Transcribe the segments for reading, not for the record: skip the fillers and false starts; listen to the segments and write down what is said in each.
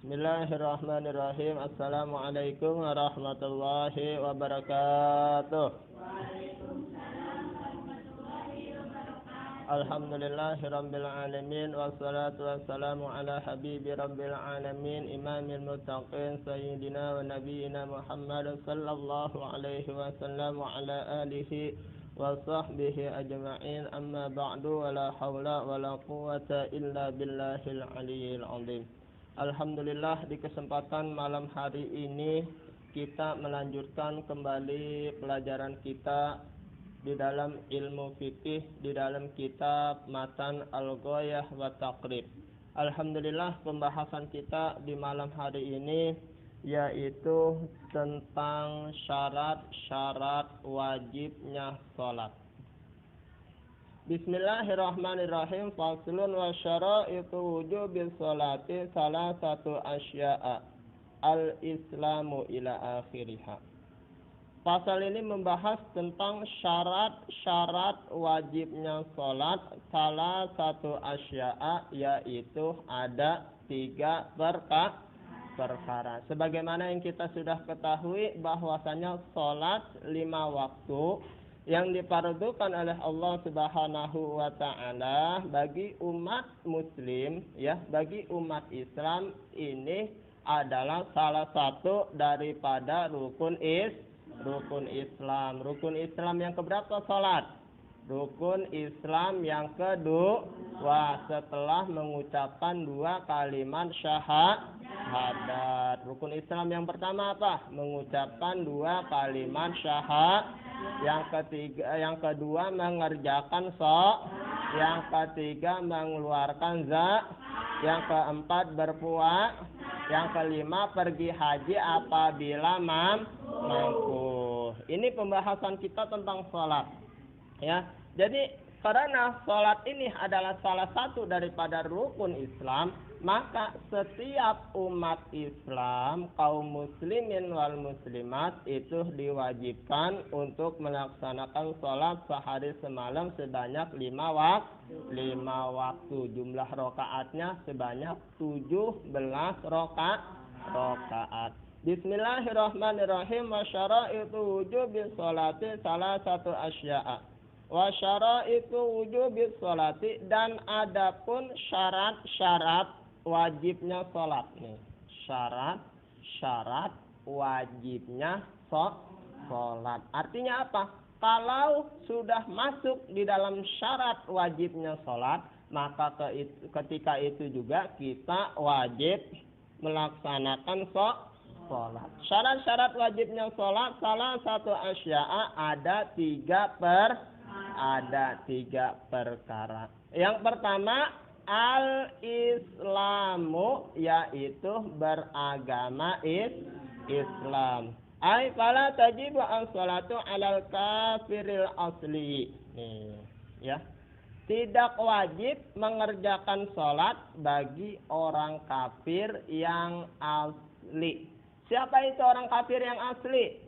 Bismillahirrahmanirrahim. Assalamualaikum warahmatullahi wabarakatuh. Alhamdulillahirabbil alamin wassalatu wassalamu ala habibi rabbil alamin imamil muttaqin sayyidina wa nabiyyina Muhammad sallallahu alaihi wasallam wa ala alihi wa sahbihi ajma'in, amma ba'du, wala hawla wala quwwata illa billahil aliyyil azim. Alhamdulillah, di kesempatan malam hari ini kita melanjutkan kembali pelajaran kita di dalam ilmu fikih di dalam kitab Matan Al-Ghayah wa Taqrib. Alhamdulillah, pembahasan kita di malam hari ini yaitu tentang syarat-syarat wajibnya sholat. Bismillahirrahmanirrahim. Faslun wa syara'itu wujubil sholati salah satu asya'a al-islamu ila akhiriha. Pasal ini membahas tentang syarat-syarat wajibnya sholat. Salah satu asya'a yaitu ada 3 perkara. Sebagaimana yang kita sudah ketahui bahwasanya sholat 5 waktu yang difardukan oleh Allah Subhanahu wa taala bagi umat muslim, ya, bagi umat Islam ini adalah salah satu daripada rukun Islam. Rukun Islam yang keberapa? Salat. Rukun Islam yang kedua setelah mengucapkan 2 kalimat syahadat. Rukun Islam yang pertama apa? Mengucapkan 2 kalimat syahadat. Yang kedua mengerjakan yang ketiga mengeluarkan yang keempat berpuasa, yang kelima pergi haji apabila mampu. Ini pembahasan kita tentang sholat, ya. Jadi karena sholat ini adalah salah satu daripada rukun Islam, maka setiap umat Islam, kaum muslimin wal muslimat itu diwajibkan untuk melaksanakan sholat sehari semalam sebanyak 5 waktu. Jumlah rokaatnya sebanyak 17 rokaat. Bismillahirrahmanirrahim. Wa syara'itu wujubi sholati salah satu asya'a. Wa syara'itu wujubi sholati, dan adapun syarat-syarat wajibnya sholat nih. Syarat wajibnya sholat. Artinya apa? Kalau sudah masuk di dalam syarat wajibnya sholat, maka ketika itu juga kita wajib melaksanakan sholat. Syarat-syarat wajibnya sholat salah satu asya'a ada 3 perkara. Yang pertama, al-islamu, yaitu beragama Islam. Ai fala tajibu as-salatu 'alal kafiril asli. Nih, ya. Tidak wajib mengerjakan salat bagi orang kafir yang asli. Siapa itu orang kafir yang asli?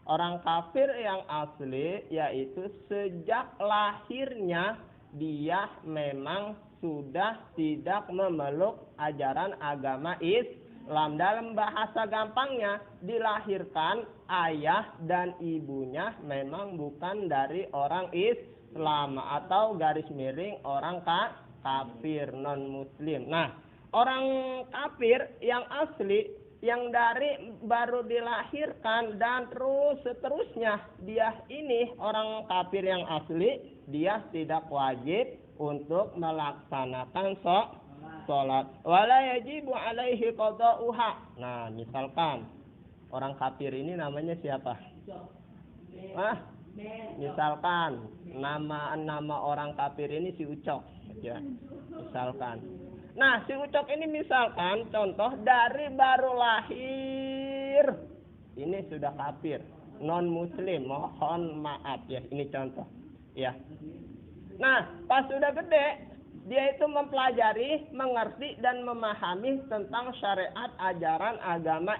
Orang kafir yang asli yaitu sejak lahirnya dia memang sudah tidak memeluk ajaran agama Islam. Dalam bahasa gampangnya, dilahirkan ayah dan ibunya memang bukan dari orang Islam atau garis miring orang kafir non muslim. Nah, orang kafir yang asli yang dari baru dilahirkan dan terus seterusnya, dia ini orang kafir yang asli, dia tidak wajib untuk melaksanakan sholat. Wala yajibu alaihi qada'uha. Nah, misalkan orang kafir ini namanya siapa? Misalkan nama orang kafir ini si Ucok, ya. Misalkan. Nah, si Ucok ini misalkan contoh dari baru lahir ini sudah kafir, non muslim, mohon maaf ya, ini contoh, ya. Nah, pas sudah gede, dia itu mempelajari, mengerti dan memahami tentang syariat ajaran agama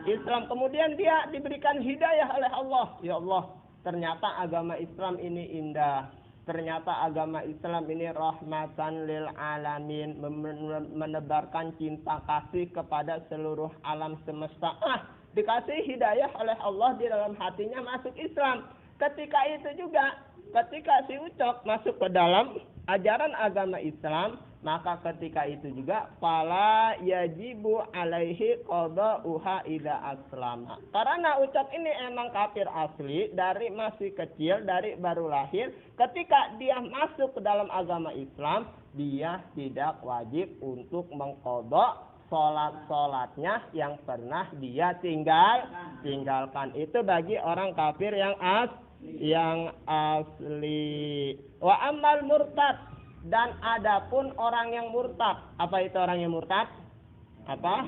Islam. Kemudian dia diberikan hidayah oleh Allah. Ya Allah, ternyata agama Islam ini indah. ternyata agama Islam ini rahmatan lil alamin, menebarkan cinta kasih kepada seluruh alam semesta. Dikasih hidayah oleh Allah di dalam hatinya masuk Islam. Ketika itu juga, ketika si Ucok masuk ke dalam ajaran agama Islam, maka ketika itu juga fala yajibu alaihi qada'uha idza aslama. Karena Ucok ini emang kafir asli dari masih kecil, dari baru lahir, ketika dia masuk ke dalam agama Islam, dia tidak wajib untuk mengqadha sholat-sholatnya yang pernah dia tinggalkan. Itu bagi orang kafir yang asli. Wa amal murtad, dan adapun orang yang murtad. Apa itu orang yang murtad? Apa?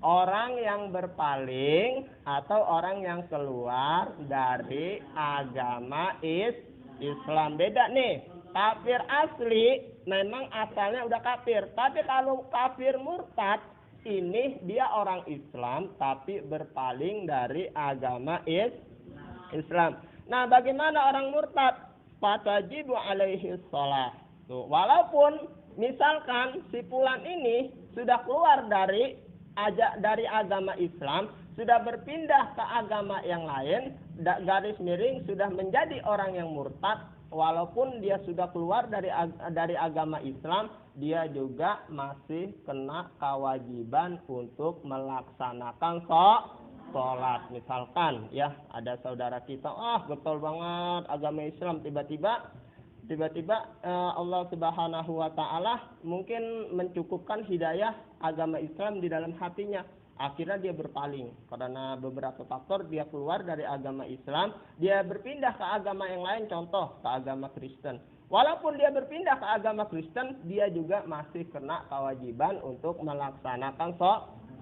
Orang yang berpaling atau orang yang keluar dari agama Islam. Beda nih. Kafir asli memang asalnya udah kafir. Tapi kalau kafir murtad, ini dia orang Islam tapi berpaling dari agama Islam. Nah, bagaimana orang murtad? Fatajibu alaihi shalah. Tuh, walaupun misalkan si fulan ini sudah keluar dari agama Islam, sudah berpindah ke agama yang lain, garis miring sudah menjadi orang yang murtad, walaupun dia sudah keluar dari agama Islam, dia juga masih kena kewajiban untuk melaksanakan sholat. Misalkan ya, ada saudara kita, betul banget agama Islam, tiba-tiba Allah Subhanahu wa taala mungkin mencukupkan hidayah agama Islam di dalam hatinya. Akhirnya dia berpaling karena beberapa faktor, dia keluar dari agama Islam, dia berpindah ke agama yang lain, contoh ke agama Kristen. Walaupun dia berpindah ke agama Kristen, dia juga masih kena kewajiban untuk melaksanakan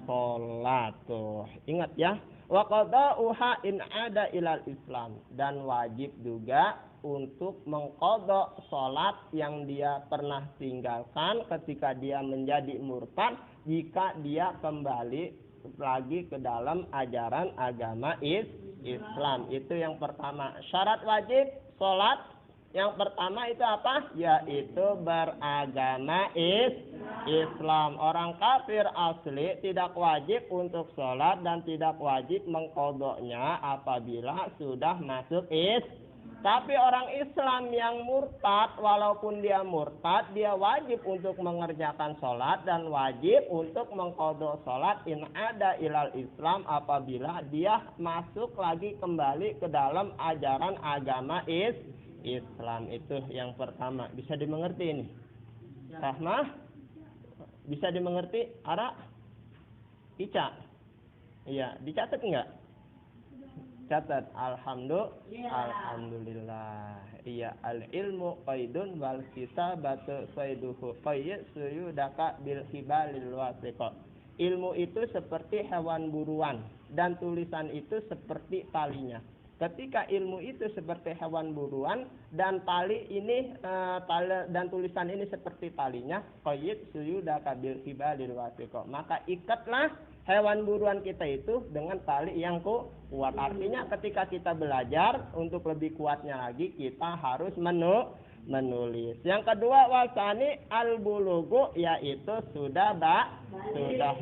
sholat. Tuh, ingat ya. Wa qada'uha in ada ilal Islam, dan wajib juga untuk mengqadha sholat yang dia pernah tinggalkan ketika dia menjadi murtad, jika dia kembali lagi ke dalam ajaran agama Islam. Itu yang pertama. Syarat wajib sholat yang pertama itu apa? Yaitu beragama Islam. Orang kafir asli tidak wajib untuk sholat dan tidak wajib mengqadhanya apabila sudah masuk Tapi orang Islam yang murtad, walaupun dia murtad, dia wajib untuk mengerjakan sholat dan wajib untuk mengqadha sholat in ada ilal Islam apabila dia masuk lagi kembali ke dalam ajaran agama Islam. Itu yang pertama. Bisa dimengerti ini? Rahmah? Bisa dimengerti? Ara? Ica? Iya, dicatat enggak? Catat. Alhamdulillah. Iya, al ilmu qaidun wal kitabatu sayduhu qayy suyudaka bil hibalil wasiqa. Ilmu itu seperti hewan buruan dan tulisan itu seperti talinya. Ketika ilmu itu seperti hewan buruan dan tali ini dan tulisan ini seperti talinya, qayy suyudaka bil hibalil wasiqa. Maka ikatlah hewan buruan kita itu dengan tali yang kuat. Artinya ketika kita belajar, untuk lebih kuatnya lagi kita harus menulis. Yang kedua, wasani al-bulugu, yaitu sudah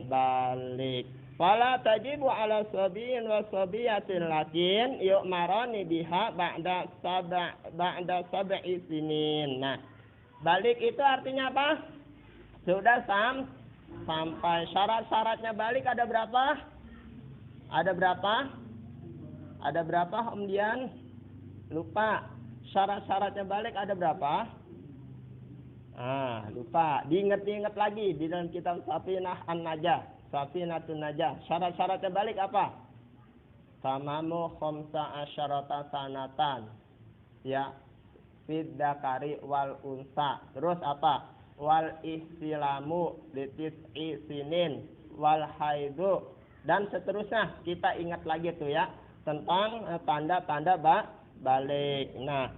balik. Fala tajibu ala sabiyin wa sabiyatin lakin yu'marani biha ba'da sab'i sinin. Nah, balik itu artinya apa? Sudah sampai. Syarat-syaratnya balik ada berapa? Ada berapa Om Dian? Lupa. Syarat-syaratnya balik ada berapa? Lupa. Diingat lagi di dalam kitab Safinah An-Najah. Safinatun Najah. Syarat-syaratnya balik apa? Tamamu khamsa asyarata sanatan. Ya. Fid dzakari wal unsa. Terus apa? Wal ihtilamu litis'i sinin wal haidu, dan seterusnya. Kita ingat lagi tuh ya tentang tanda-tanda balik. Nah,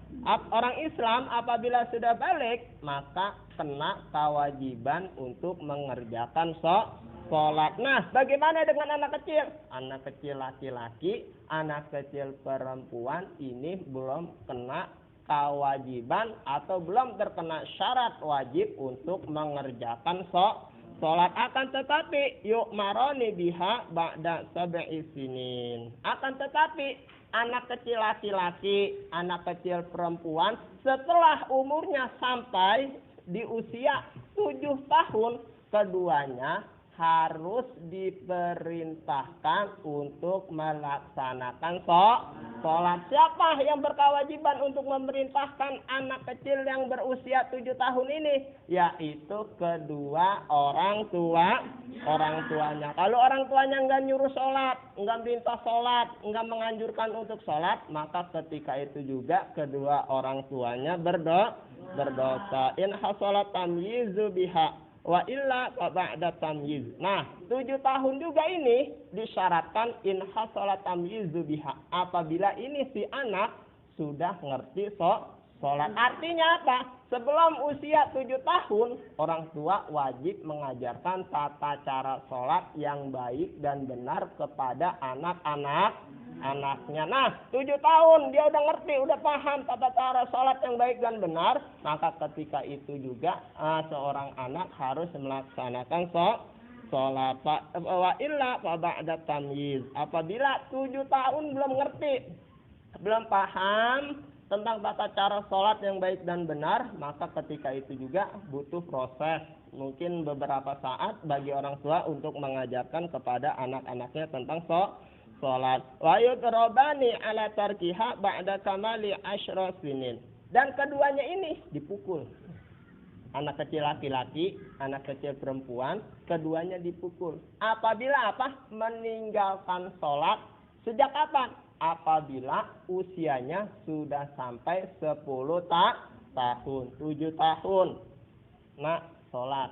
orang Islam apabila sudah balik maka kena kewajiban untuk mengerjakan sholat. Nah, bagaimana dengan anak kecil? Anak kecil laki-laki, anak kecil perempuan ini belum kena kewajiban atau belum terkena syarat wajib untuk mengerjakan sholat. Akan tetapi yuk maroni biha ba'da sab'i sinin. Akan tetapi anak kecil laki-laki, anak kecil perempuan setelah umurnya sampai di usia 7 tahun, keduanya harus diperintahkan untuk melaksanakan sholat. Siapa yang berkewajiban untuk memerintahkan anak kecil yang berusia 7 tahun ini? Yaitu kedua orang tuanya. Kalau orang tuanya nggak nyuruh sholat, nggak minta sholat, nggak menganjurkan untuk sholat, maka ketika itu juga kedua orang tuanya berdosa. In hasolat tamyizu biha wa illa ba'da tamyiz. Nah, 7 tahun juga ini disyaratkan in hasolat tamyizu biha. Apabila ini si anak sudah ngerti sholat. Artinya apa? Sebelum usia 7 tahun, orang tua wajib mengajarkan tata cara sholat yang baik dan benar kepada anak-anaknya. Nah, 7 tahun dia udah ngerti, udah paham tata cara sholat yang baik dan benar, maka ketika itu juga seorang anak harus melaksanakan sholat. Wa illa ba'da tamyiz. Apabila 7 tahun belum ngerti, belum paham tentang tata cara sholat yang baik dan benar, maka ketika itu juga butuh proses. Mungkin beberapa saat bagi orang tua untuk mengajarkan kepada anak-anaknya tentang sholat. Wa yudrabani ala tarkiha ba'da kamali asyra sinin. Dan keduanya ini dipukul. Anak kecil laki-laki, anak kecil perempuan, keduanya dipukul. Apabila apa? Meninggalkan sholat. Sejak kapan? Apabila usianya sudah sampai 10 tahun, 7 tahun. Nah, sholat.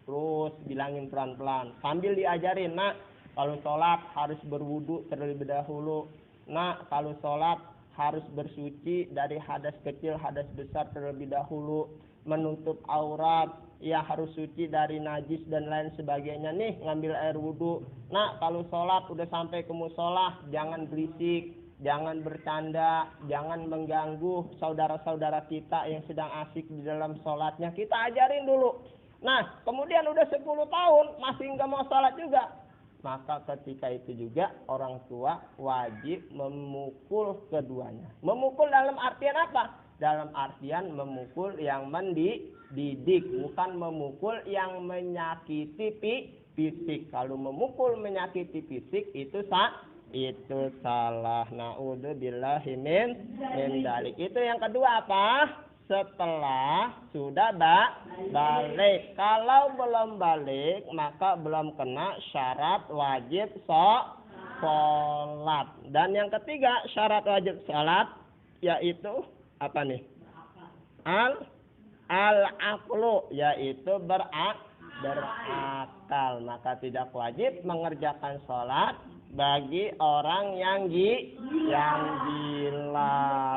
Terus bilangin pelan-pelan. Sambil diajarin, nah, kalau sholat harus berwudu terlebih dahulu. Nah, kalau sholat harus bersuci dari hadas kecil, hadas besar terlebih dahulu. Menutup aurat, ya harus suci dari najis dan lain sebagainya. Nih, ngambil air wudu. Nah, kalau sholat udah sampai ke musolah, jangan berisik, jangan bercanda, jangan mengganggu saudara-saudara kita yang sedang asik di dalam sholatnya. Kita ajarin dulu. Nah, kemudian udah 10 tahun, masih nggak mau sholat juga. Maka ketika itu juga orang tua wajib memukul keduanya. Memukul dalam artian apa? Dalam artian memukul yang mendidik, bukan memukul yang menyakiti fisik. Kalau memukul menyakiti fisik itu salah. Naudzubillahi min dzalik. Itu yang kedua apa? Setelah sudah balik. Kalau belum balik maka belum kena syarat wajib sholat. Dan yang ketiga syarat wajib sholat yaitu apa nih? Al-aqlu, yaitu berakal. Maka tidak wajib mengerjakan sholat bagi orang yang gila.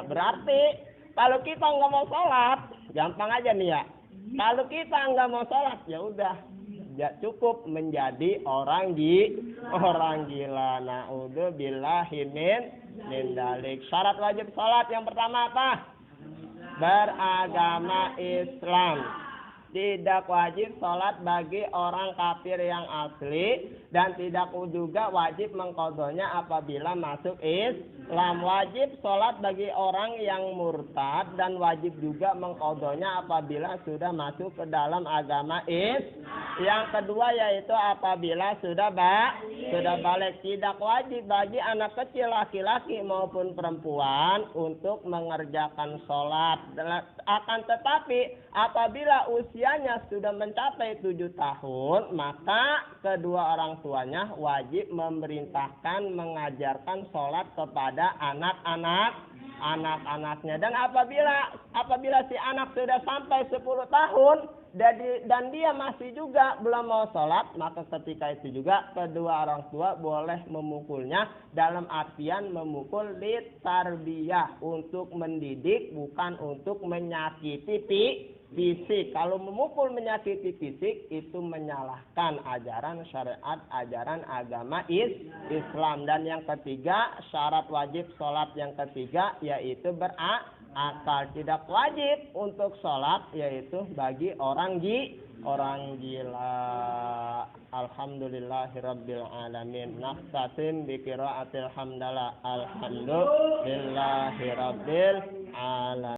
Berarti kalau kita nggak mau sholat, gampang aja nih ya. Kalau kita nggak mau sholat, ya udah, ya cukup menjadi orang gila. Naudzubillahi min dzalik. Syarat wajib sholat yang pertama apa? Beragama Islam. Tidak wajib sholat bagi orang kafir yang asli, dan tidak juga wajib mengqadhonya apabila masuk Islam. Wajib sholat bagi orang yang murtad, dan wajib juga mengqadhonya apabila sudah masuk ke dalam agama Islam. Yang kedua yaitu apabila sudah balik. Tidak wajib bagi anak kecil laki-laki maupun perempuan untuk mengerjakan sholat. Akan tetapi apabila usianya sudah mencapai 7 tahun, maka kedua orang tuanya wajib memerintahkan mengajarkan sholat kepada anak-anaknya. Dan apabila si anak sudah sampai 10 tahun dan dia masih juga belum mau sholat, maka ketika itu juga kedua orang tua boleh memukulnya, dalam artian memukul litarbiyah, untuk mendidik, bukan untuk menyakiti fisik. Kalau memukul menyakiti fisik itu menyalahkan ajaran syariat, ajaran agama Islam. Dan yang ketiga, syarat wajib sholat yang ketiga yaitu berakal. Tidak wajib untuk sholat yaitu bagi orang gila. Alhamdulillahirabbil alamin. Naqtasim bi qiraatil hamdalah. Alhamdulillahirabbil